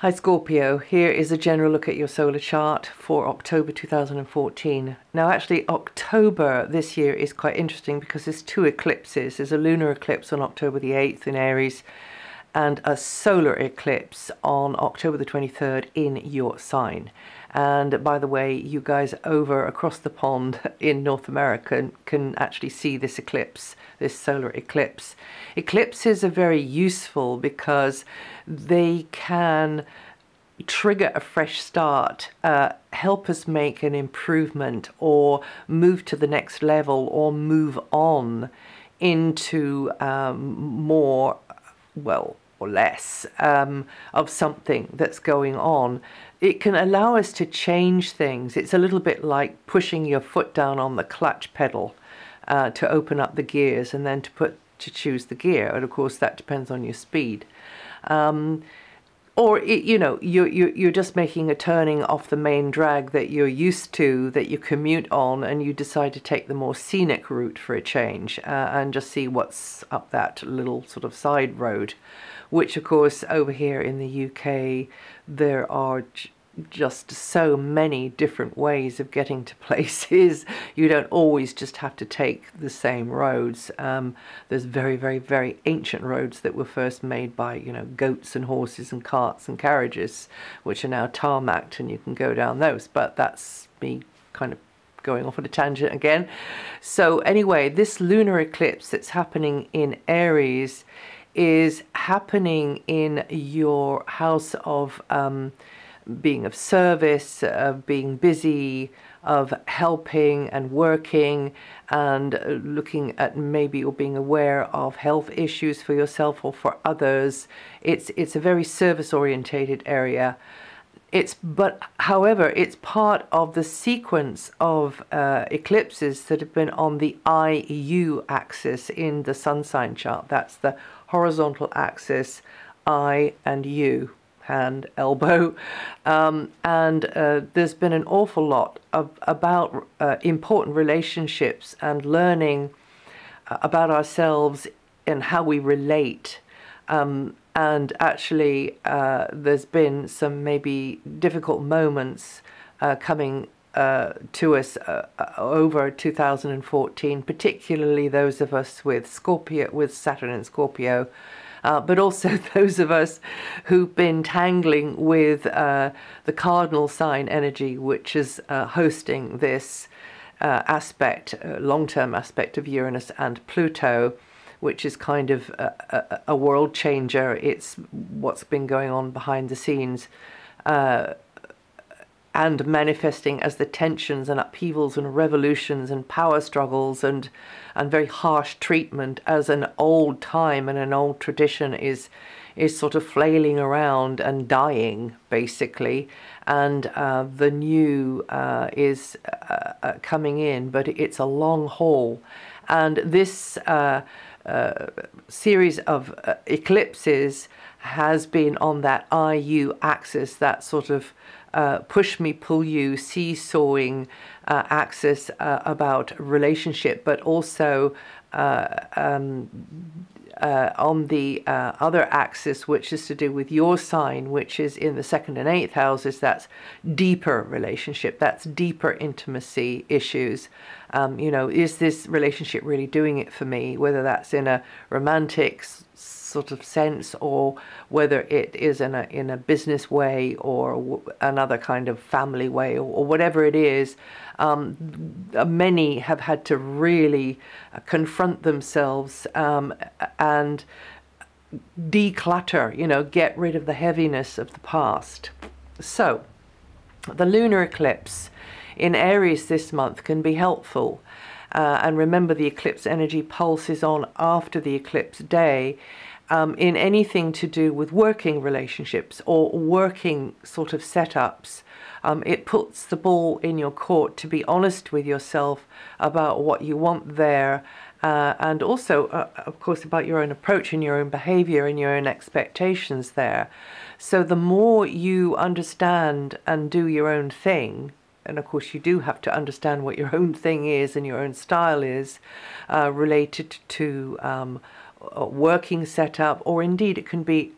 Hi Scorpio, here is a general look at your solar chart for October 2014. Now actually October this year is quite interesting because there's two eclipses. There's a lunar eclipse on October the 8th in Aries and a solar eclipse on October the 23rd in your sign. And by the way, you guys over across the pond in North America can actually see this eclipse, this solar eclipse. Eclipses are very useful because they can trigger a fresh start, help us make an improvement or move to the next level or move on into more, well, or less of something that's going on. It can allow us to change things. It's a little bit like pushing your foot down on the clutch pedal to open up the gears and then to choose the gear. And of course that depends on your speed. Or you're just making a turning off the main drag that you're used to, that you commute on, and you decide to take the more scenic route for a change and just see what's up that little sort of side road, which of course over here in the UK there are just so many different ways of getting to places. You don't always just have to take the same roads. There's very, very, very ancient roads that were first made by, goats and horses and carts and carriages, which are now tarmacked, and you can go down those. But that's me kind of going off on a tangent again. So anyway, this lunar eclipse that's happening in Aries is happening in your house of being of service, of being busy, of helping and working and looking at maybe or being aware of health issues for yourself or for others. It's a very service-orientated area. However, it's part of the sequence of eclipses that have been on the IU axis in the sun sign chart. That's the horizontal axis, I and U. Hand, elbow, and there's been an awful lot about important relationships and learning about ourselves and how we relate, and actually there's been some maybe difficult moments coming to us over 2014, particularly those of us with Scorpio, with Saturn and Scorpio. But also those of us who've been tangling with the cardinal sign energy, which is hosting this aspect, long-term aspect of Uranus and Pluto, which is kind of a world changer. It's what's been going on behind the scenes and manifesting as the tensions and upheavals and revolutions and power struggles and very harsh treatment as an old time and an old tradition is sort of flailing around and dying, basically, and the new is coming in, but it's a long haul. And this series of eclipses has been on that IU axis, that sort of push me, pull you, seesawing axis about relationship, but also on the other axis, which is to do with your sign, which is in the 2nd and 8th houses. That's deeper relationship, that's deeper intimacy issues. Is this relationship really doing it for me? Whether that's in a romantic sort of sense or whether it is in a business way or another kind of family way or whatever it is. Many have had to really confront themselves and declutter, get rid of the heaviness of the past. So the lunar eclipse in Aries this month can be helpful. And remember, the eclipse energy pulses on after the eclipse day. In anything to do with working relationships or working sort of setups. It puts the ball in your court to be honest with yourself about what you want there, and also, of course, about your own approach and your own behavior and your own expectations there. So the more you understand and do your own thing, and of course you do have to understand what your own thing is and your own style is related to working setup, or indeed it can be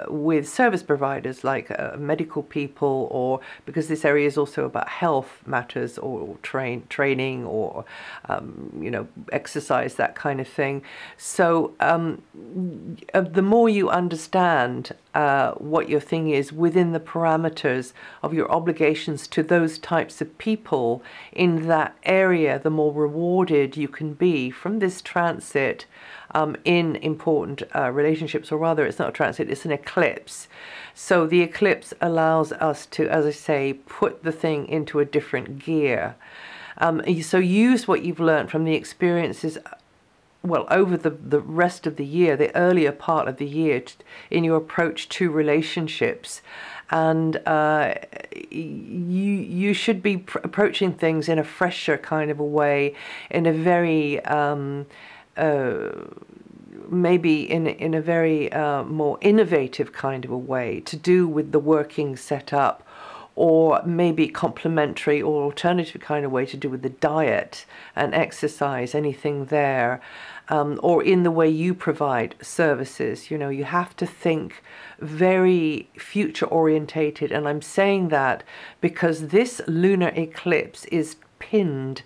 with service providers like medical people, or because this area is also about health matters, or training, or exercise, that kind of thing. So the more you understand what your thing is within the parameters of your obligations to those types of people in that area, the more rewarded you can be from this transit in important relationships. Or rather, it's not a transit, it's an eclipse. So the eclipse allows us to, as I say, put the thing into a different gear. So use what you've learned from the experiences, well, over the rest of the year, the earlier part of the year, in your approach to relationships. And you should be approaching things in a fresher kind of a way, in a very maybe in a very more innovative kind of a way, to do with the working setup, or maybe complementary or alternative kind of way to do with the diet and exercise, anything there, or in the way you provide services. You know, you have to think very future orientated, and I'm saying that because this lunar eclipse is pinned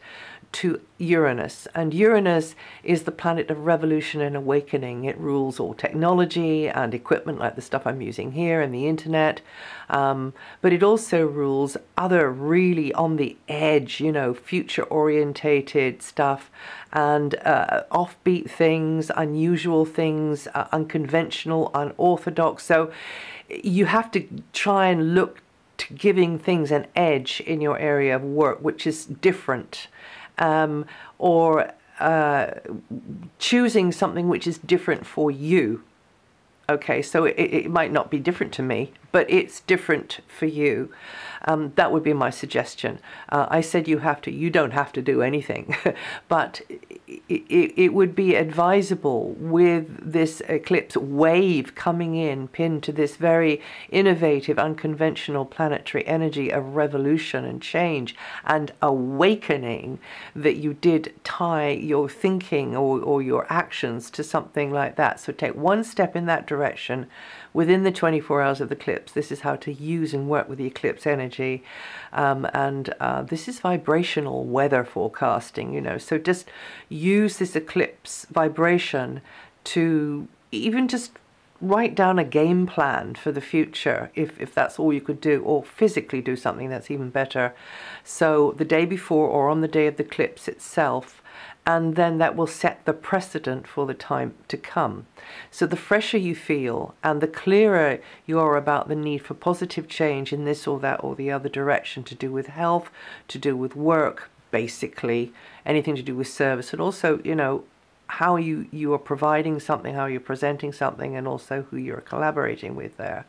to Uranus, and Uranus is the planet of revolution and awakening. It rules all technology and equipment like the stuff I'm using here and the internet, but it also rules other really on the edge, you know, future orientated stuff, and offbeat things, unusual things, unconventional, unorthodox. So you have to try and look to giving things an edge in your area of work, which is different. Or choosing something which is different for you. Okay, so it might not be different to me, but it's different for you. That would be my suggestion. I said you don't have to do anything, but it would be advisable with this eclipse wave coming in, pinned to this very innovative, unconventional planetary energy of revolution and change and awakening, that you did tie your thinking or your actions to something like that. So take one step in that direction within the 24 hours of the eclipse. This is how to use and work with the eclipse energy. This is vibrational weather forecasting, you know. So just use this eclipse vibration to even just write down a game plan for the future, if that's all you could do, or physically do something that's even better. So the day before or on the day of the eclipse itself, and then that will set the precedent for the time to come. So the fresher you feel and the clearer you are about the need for positive change in this or that or the other direction, to do with health, to do with work, basically anything to do with service, and also, you know, how you are providing something, how you're presenting something, and also who you're collaborating with there,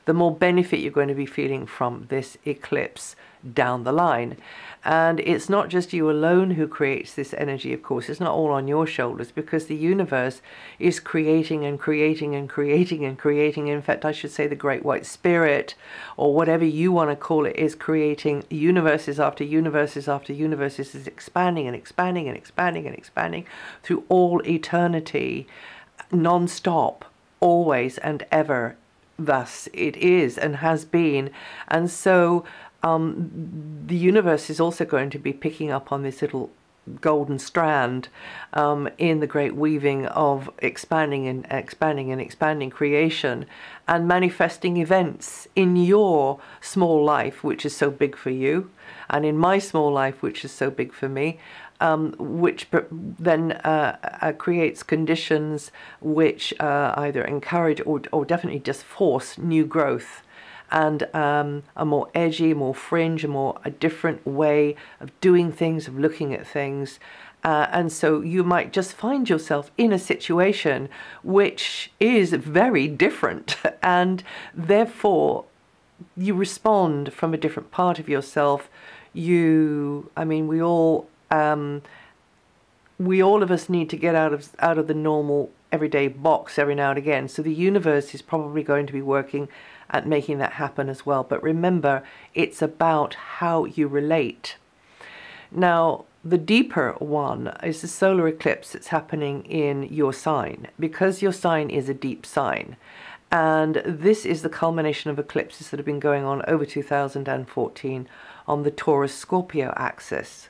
the more benefit you're going to be feeling from this eclipse down the line. And it's not just you alone who creates this energy, of course. It's not all on your shoulders, because the universe is creating and creating and creating and creating. In fact, I should say the Great White Spirit, or whatever you want to call it, is creating universes after universes after universes, is expanding and expanding and expanding and expanding through all eternity, non-stop, always and ever. Thus it is and has been. And so the universe is also going to be picking up on this little golden strand in the great weaving of expanding and expanding and expanding creation, and manifesting events in your small life, which is so big for you, and in my small life, which is so big for me, which then creates conditions which either encourage or definitely just force new growth, and a more edgy, more fringe, a different way of doing things, of looking at things. And so you might just find yourself in a situation which is very different, and therefore you respond from a different part of yourself. We all of us need to get out of the normal everyday box every now and again. So the universe is probably going to be working at making that happen as well. But remember, it's about how you relate. Now, the deeper one is the solar eclipse that's happening in your sign, because your sign is a deep sign. And this is the culmination of eclipses that have been going on over 2014 on the Taurus-Scorpio axis.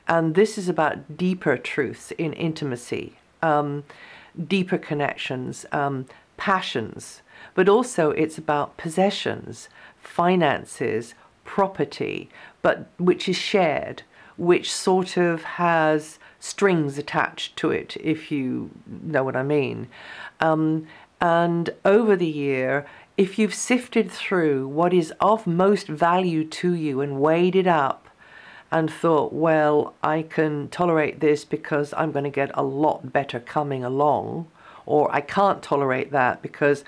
And this is about deeper truths in intimacy, deeper connections, passions, but also it's about possessions, finances, property, but which is shared, which sort of has strings attached to it, if you know what I mean. And over the year, if you've sifted through what is of most value to you and weighed it up and thought, well, I can tolerate this because I'm going to get a lot better coming along, or I can't tolerate that because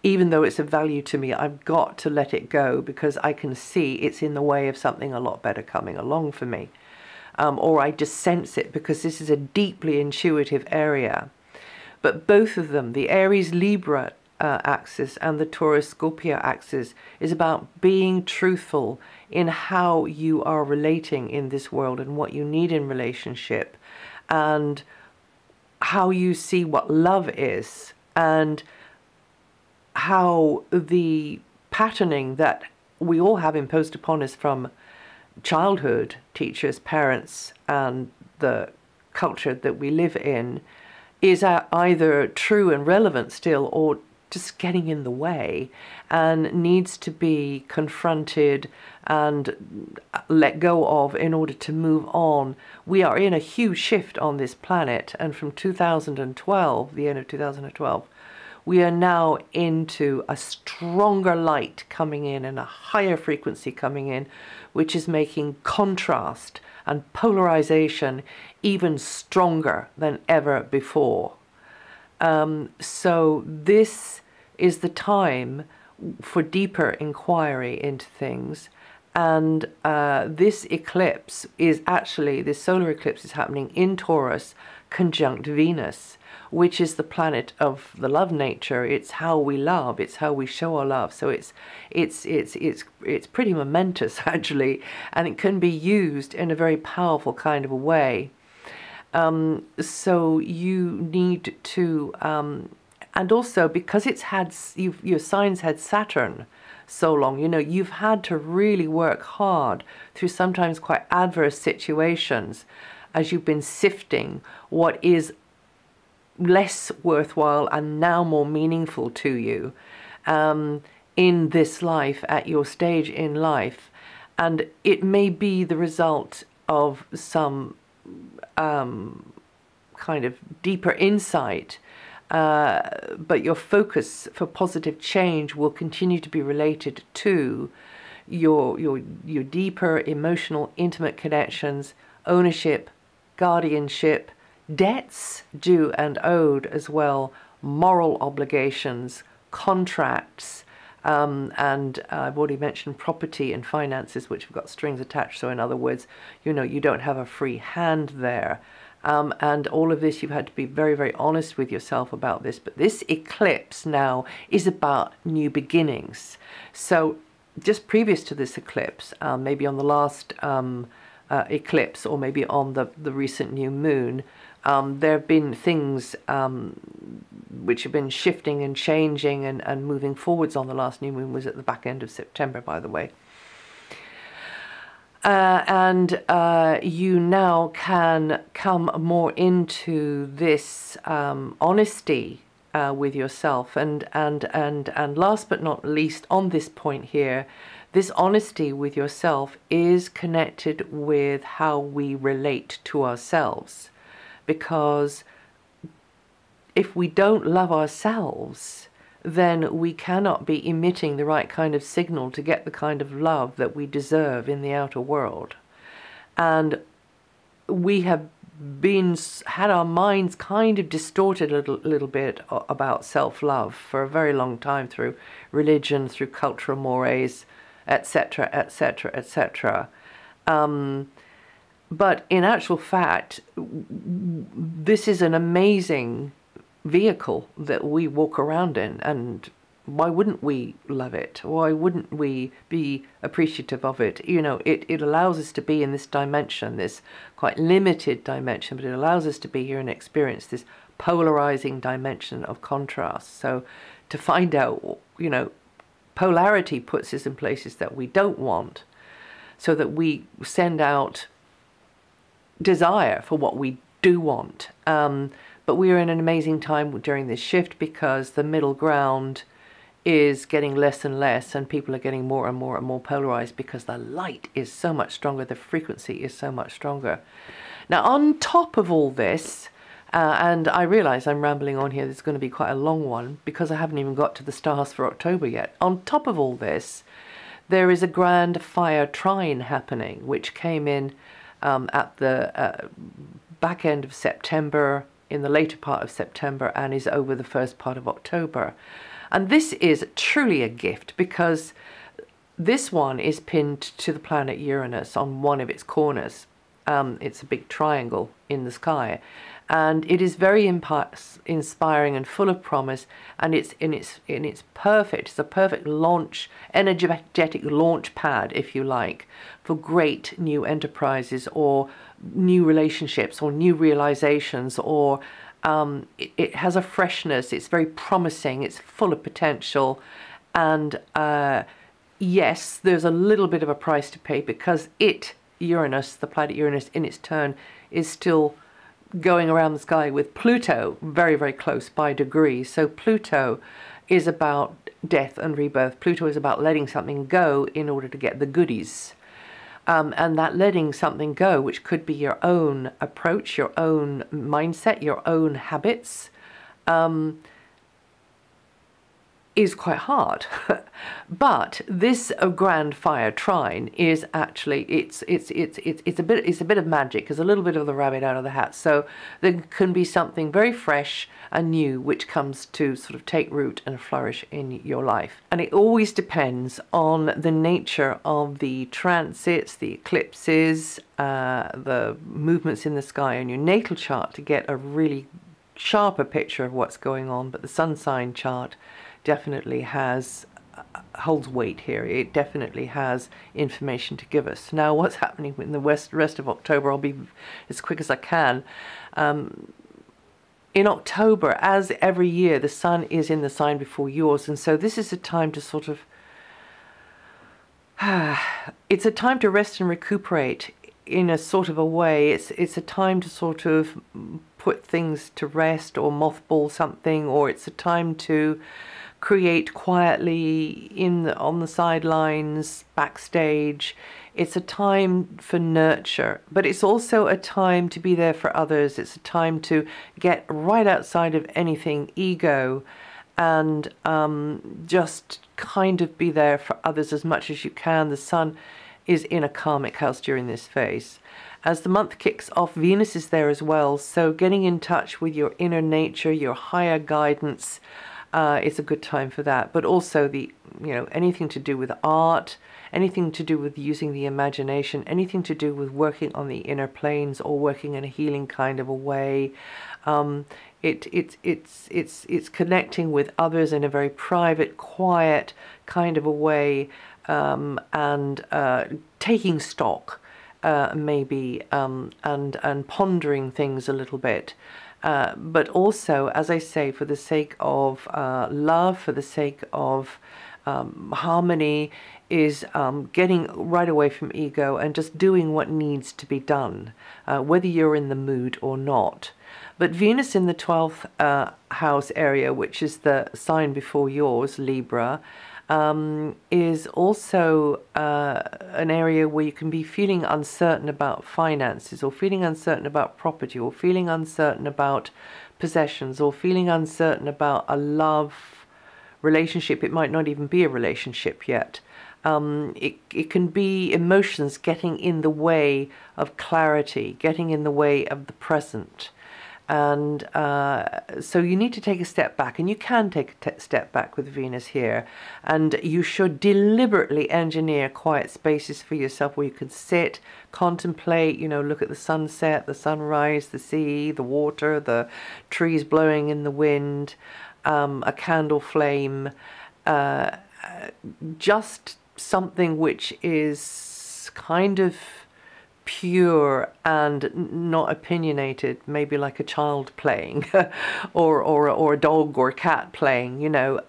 even though it's of value to me, I've got to let it go because I can see it's in the way of something a lot better coming along for me. Or I just sense it because this is a deeply intuitive area. But both of them, the Aries-Libra axis and the Taurus-Scorpio axis, is about being truthful in how you are relating in this world and what you need in relationship and how you see what love is and how the patterning that we all have imposed upon us from childhood, teachers, parents, and the culture that we live in is either true and relevant still or just getting in the way and needs to be confronted and let go of in order to move on. We are in a huge shift on this planet, and from 2012, the end of 2012, we are now into a stronger light coming in and a higher frequency coming in, which is making contrast and polarization even stronger than ever before. So this is the time for deeper inquiry into things. And this eclipse is actually, this solar eclipse is happening in Taurus conjunct Venus, which is the planet of the love nature. It's how we love. It's how we show our love. So it's pretty momentous actually, and it can be used in a very powerful kind of a way. So you need to, and also because it's had your signs had Saturn so long, you know, you've had to really work hard through sometimes quite adverse situations as you've been sifting what is less worthwhile and now more meaningful to you in this life at your stage in life. And it may be the result of some kind of deeper insight, but your focus for positive change will continue to be related to your deeper emotional, intimate connections, ownership, guardianship, debts due and owed as well, moral obligations, contracts, and I've already mentioned property and finances, which have got strings attached. So in other words, you know, you don't have a free hand there. And all of this, you've had to be very, very honest with yourself about this. But this eclipse now is about new beginnings. So just previous to this eclipse, maybe on the last eclipse or maybe on the recent new moon, there have been things which have been shifting and changing and moving forwards. On the last new moon was at the back end of September, by the way. And you now can come more into this honesty with yourself. And last but not least, on this point here, this honesty with yourself is connected with how we relate to ourselves. Because if we don't love ourselves, then we cannot be emitting the right kind of signal to get the kind of love that we deserve in the outer world. And we have had our minds kind of distorted a little bit about self-love for a very long time through religion, through cultural mores, etc., etc., etc. But in actual fact, this is an amazing vehicle that we walk around in, and why wouldn't we love it? Why wouldn't we be appreciative of it? You know, it allows us to be in this dimension, this quite limited dimension, but it allows us to be here and experience this polarizing dimension of contrast. So to find out, you know, polarity puts us in places that we don't want, so that we send out desire for what we do want. But we are in an amazing time during this shift, because the middle ground is getting less and less, and people are getting more and more and more polarized, because the light is so much stronger, the frequency is so much stronger. Now, on top of all this, and I realize I'm rambling on here, this is going to be quite a long one, because I haven't even got to the stars for October yet. On top of all this, there is a grand fire trine happening, which came in at the back end of September, in the later part of September, and is over the first part of October. And this is truly a gift, because this one is pinned to the planet Uranus on one of its corners. It's a big triangle in the sky, and it is very inspiring and full of promise, and it's perfect. It's a perfect launch, energetic launch pad, if you like, for great new enterprises, or new relationships, or new realizations, or it has a freshness. It's very promising. It's full of potential, and yes, there's a little bit of a price to pay, because Uranus, the planet Uranus, in its turn, is still going around the sky with Pluto very, very close by degrees. So Pluto is about death and rebirth. Pluto is about letting something go in order to get the goodies. And that letting something go, which could be your own approach, your own mindset, your own habits, is quite hard. But this grand fire trine is actually, it's a bit of magic. It's a little bit of the rabbit out of the hat. So there can be something very fresh and new which comes to sort of take root and flourish in your life. And it always depends on the nature of the transits, the eclipses, the movements in the sky on your natal chart to get a really sharper picture of what's going on. But the sun sign chart definitely holds weight here. It definitely has information to give us. Now, what's happening in the rest of October, I'll be as quick as I can. In October, as every year, the sun is in the sign before yours, and so this is a time to sort of it's a time to rest and recuperate in a sort of a way. It's a time to sort of put things to rest, or mothball something, or it's a time to create quietly on the sidelines, backstage. It's a time for nurture, but it's also a time to be there for others. It's a time to get right outside of anything ego, and just kind of be there for others as much as you can. The sun is in a karmic house during this phase. As the month kicks off, Venus is there as well, so getting in touch with your inner nature, your higher guidance, it's a good time for that. But also anything to do with art, anything to do with using the imagination, anything to do with working on the inner planes, or working in a healing kind of a way. It's connecting with others in a very private, quiet kind of a way, and taking stock, maybe, and pondering things a little bit. But also, as I say, for the sake of love, for the sake of harmony, is getting right away from ego and just doing what needs to be done, whether you're in the mood or not. But Venus in the 12th house area, which is the sign before yours, Libra, is also an area where you can be feeling uncertain about finances, or feeling uncertain about property, or feeling uncertain about possessions, or feeling uncertain about a love relationship. It might not even be a relationship yet. It can be emotions getting in the way of clarity, getting in the way of the present. And so you need to take a step back, and you can take a step back with Venus here, and you should deliberately engineer quiet spaces for yourself where you can sit, contemplate, look at the sunset, the sunrise, the sea, the water, the trees blowing in the wind, a candle flame, just something which is kind of pure and not opinionated, maybe like a child playing, or a dog or a cat playing, you know,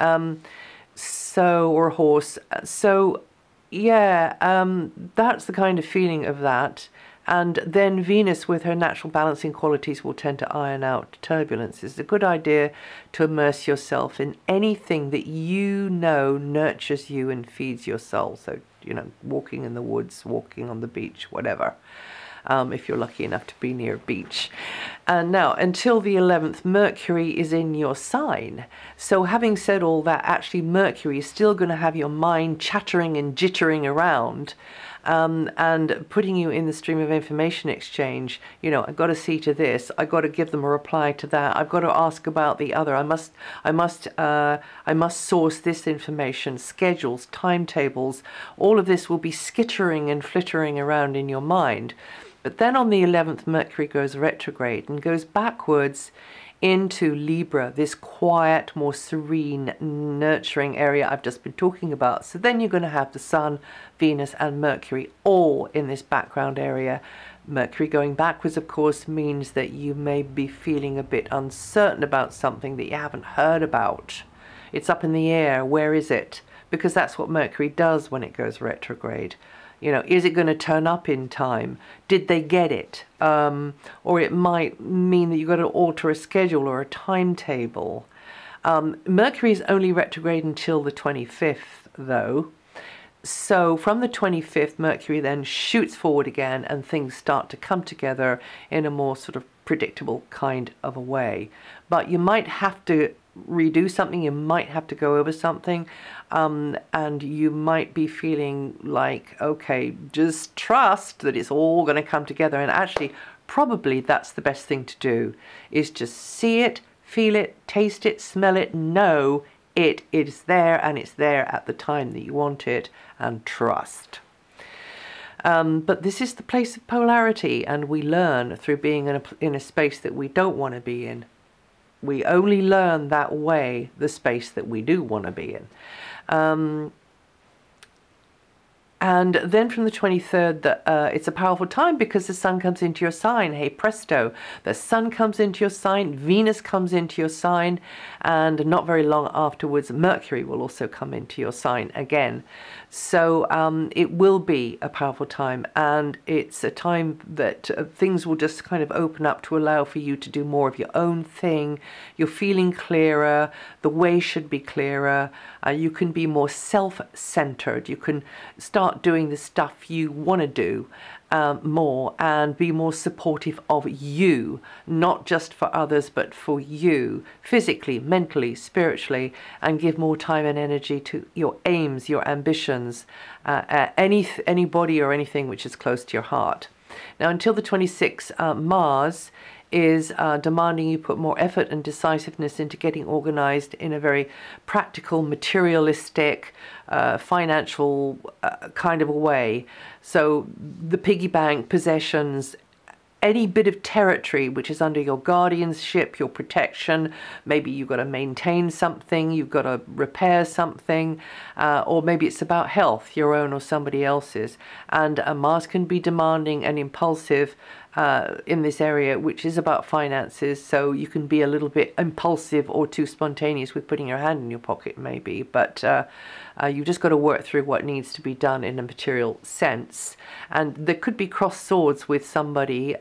so, or a horse. So yeah, that's the kind of feeling of that. And then Venus, with her natural balancing qualities, will tend to iron out turbulence. It's a good idea to immerse yourself in anything that you know nurtures you and feeds your soul. So, you know, walking in the woods, walking on the beach, whatever, if you're lucky enough to be near a beach. And now, until the 11th, Mercury is in your sign. So having said all that, actually Mercury is still going to have your mind chattering and jittering around, and putting you in the stream of information exchange. You know, I've got to see to this, I've got to give them a reply to that, I've got to ask about the other, I must source this information, schedules, timetables. All of this will be skittering and flittering around in your mind. But then on the 11th, Mercury goes retrograde and goes backwards into Libra, this quiet, more serene, nurturing area I've just been talking about. So then you're going to have the Sun, Venus and Mercury all in this background area. Mercury going backwards, of course, means that you may be feeling a bit uncertain about something that you haven't heard about. It's up in the air. Where is it? Because that's what Mercury does when it goes retrograde. You know, is it going to turn up in time? Did they get it? Or it might mean that you've got to alter a schedule or a timetable. Mercury is only retrograde until the 25th, though. So from the 25th, Mercury then shoots forward again and things start to come together in a more sort of predictable kind of a way. But you might have to redo something, you might have to go over something, and you might be feeling like, okay, just trust that it's all going to come together. And actually, probably that's the best thing to do, is just see it, feel it, taste it, smell it, know it is there, and it's there at the time that you want it, and trust. But this is the place of polarity, and we learn through being in a space that we don't want to be in. We only learn that way the space that we do want to be in. And then from the 23rd, it's a powerful time because the Sun comes into your sign. Hey presto, the Sun comes into your sign, Venus comes into your sign, and not very long afterwards, Mercury will also come into your sign again. So it will be a powerful time, and it's a time that things will just kind of open up to allow for you to do more of your own thing. You're feeling clearer, the way should be clearer, you can be more self-centered, you can start doing the stuff you want to do more, and be more supportive of you, not just for others but for you, physically, mentally, spiritually, and give more time and energy to your aims, your ambitions, anybody or anything which is close to your heart. Now until the 26th, Mars is demanding you put more effort and decisiveness into getting organized in a very practical, materialistic, financial kind of a way. So the piggy bank, possessions, any bit of territory which is under your guardianship, your protection, maybe you've got to maintain something, you've got to repair something, or maybe it's about health, your own or somebody else's. And Mars can be demanding and impulsive in this area, which is about finances, so you can be a little bit impulsive or too spontaneous with putting your hand in your pocket maybe, but you've just got to work through what needs to be done in a material sense. And there could be cross swords with somebody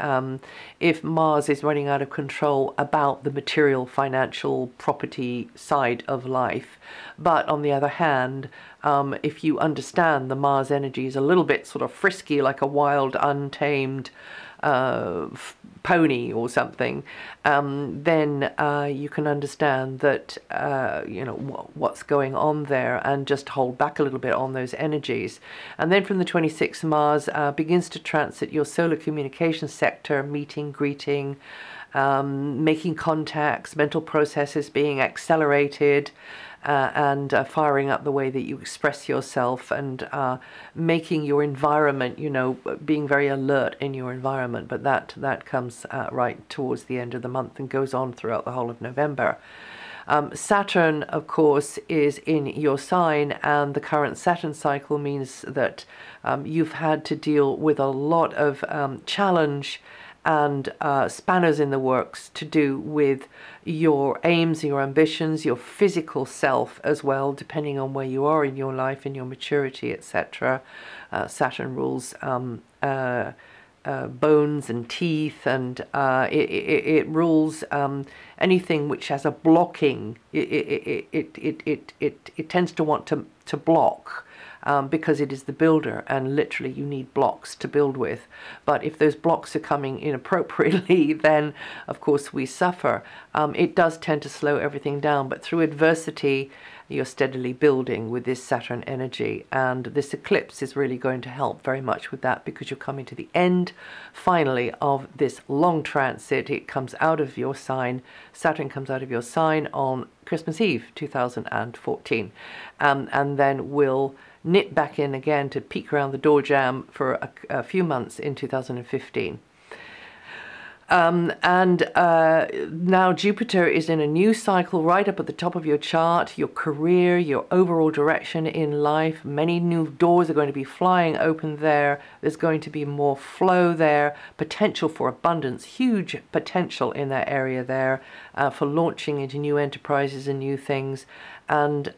if Mars is running out of control about the material, financial, property side of life. But on the other hand, if you understand the Mars energy is a little bit sort of frisky, like a wild, untamed pony or something, then you can understand that you know what's going on there, and just hold back a little bit on those energies. And then from the 26th, Mars begins to transit your solar communication sector, meeting, greeting, making contacts, mental processes being accelerated, and firing up the way that you express yourself, and making your environment, you know, being very alert in your environment. But that comes right towards the end of the month and goes on throughout the whole of November. Saturn, of course, is in your sign, and the current Saturn cycle means that you've had to deal with a lot of challenge and spanners in the works to do with your aims, your ambitions, your physical self as well, depending on where you are in your life, in your maturity, etc. Saturn rules bones and teeth, and it rules anything which has a blocking. It tends to want to block. Because it is the builder, and literally you need blocks to build with. But if those blocks are coming inappropriately, then of course we suffer. It does tend to slow everything down, but through adversity you're steadily building with this Saturn energy, and this eclipse is really going to help very much with that, because you're coming to the end finally of this long transit. It comes out of your sign. Saturn comes out of your sign on Christmas Eve 2014, and then will knit back in again to peek around the door jamb for a few months in 2015. Now Jupiter is in a new cycle right up at the top of your chart, your career, your overall direction in life. Many new doors are going to be flying open there. There's going to be more flow there, potential for abundance, huge potential in that area there for launching into new enterprises and new things. And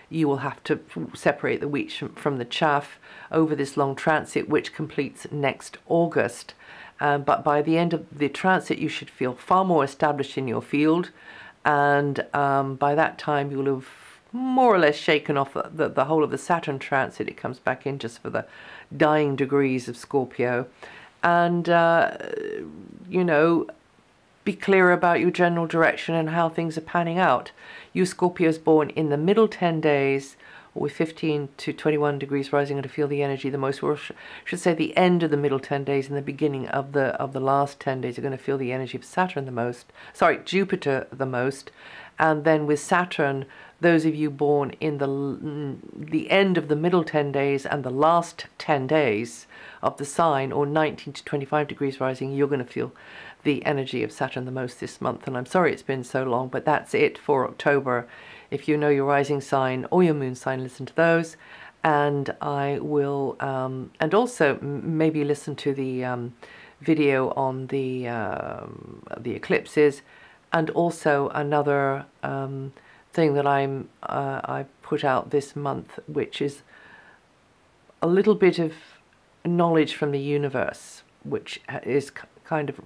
you will have to separate the wheat from the chaff over this long transit, which completes next August. But by the end of the transit, you should feel far more established in your field, and by that time you'll have more or less shaken off the whole of the Saturn transit. It comes back in just for the dying degrees of Scorpio, and you know, be clear about your general direction and how things are panning out. You Scorpios born in the middle 10 days, or with 15 to 21 degrees rising, are to feel the energy the most, or I should say the end of the middle 10 days and the beginning of the last 10 days are going to feel the energy of Saturn the most. Sorry, Jupiter the most. And then with Saturn, those of you born in the end of the middle 10 days and the last 10 days of the sign, or 19 to 25 degrees rising, you're going to feel the energy of Saturn the most this month. And I'm sorry it's been so long, but that's it for October. If you know your rising sign or your moon sign, listen to those. And I will, and also maybe listen to the video on the eclipses, and also another thing that I put out this month, which is a little bit of knowledge from the universe, which is kind of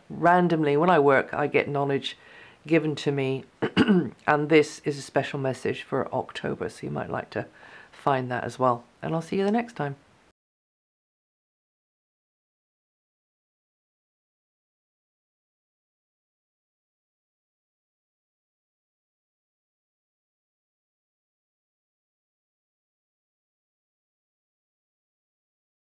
randomly, when I work, I get knowledge given to me, and this is a special message for October, so you might like to find that as well. And I'll see you the next time.